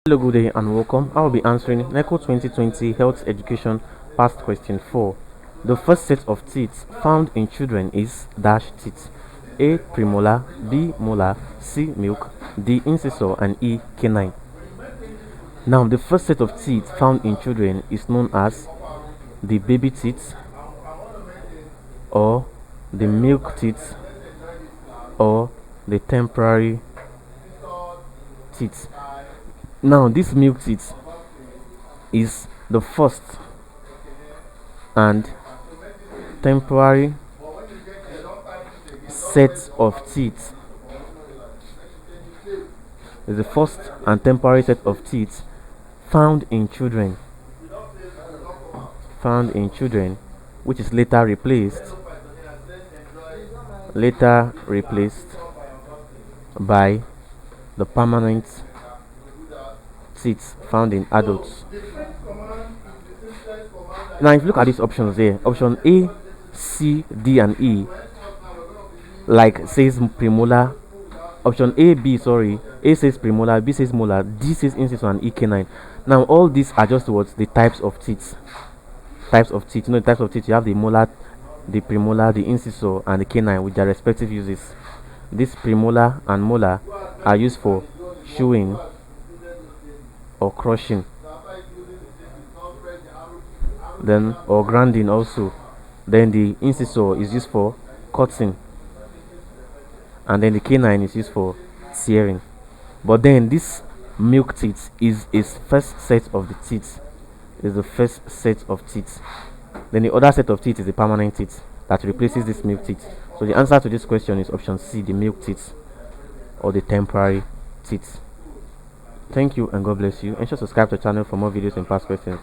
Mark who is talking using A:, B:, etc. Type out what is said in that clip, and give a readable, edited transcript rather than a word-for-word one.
A: Hello, good day and welcome. I will be answering NECO 2020 Health Education Past Question 4. The first set of teeth found in children is dash teeth: A. Premolar, B. Molar, C. Milk, D. Incisor, and E. Canine. Now, the first set of teeth found in children is known as the baby teeth, or the milk teeth, or the temporary teeth. Now, this milk teeth is the first and temporary set of teeth. Is the first and temporary set of teeth found in children, which is later replaced by the permanent teeth found in adults. Now, if you look at these options here, option A, C, D, and E, like says premolar. Option A says premolar, B says molar, D says incisor, and E canine. Now, all these are just towards the types of teeth. You know, the types of teeth. You have the molar, the premolar, the incisor, and the canine with their respective uses. This premolar and molar are used for chewing or crushing, then or grinding also. Then the incisor is used for cutting, and then the canine is used for tearing. But then this milk teeth is the first set of teeth. Then the other set of teeth is the permanent teeth that replaces this milk teeth. So the answer to this question is option C, the milk teeth, or the temporary teeth. Thank you and God bless you. Ensure to subscribe to the channel for more videos and past questions.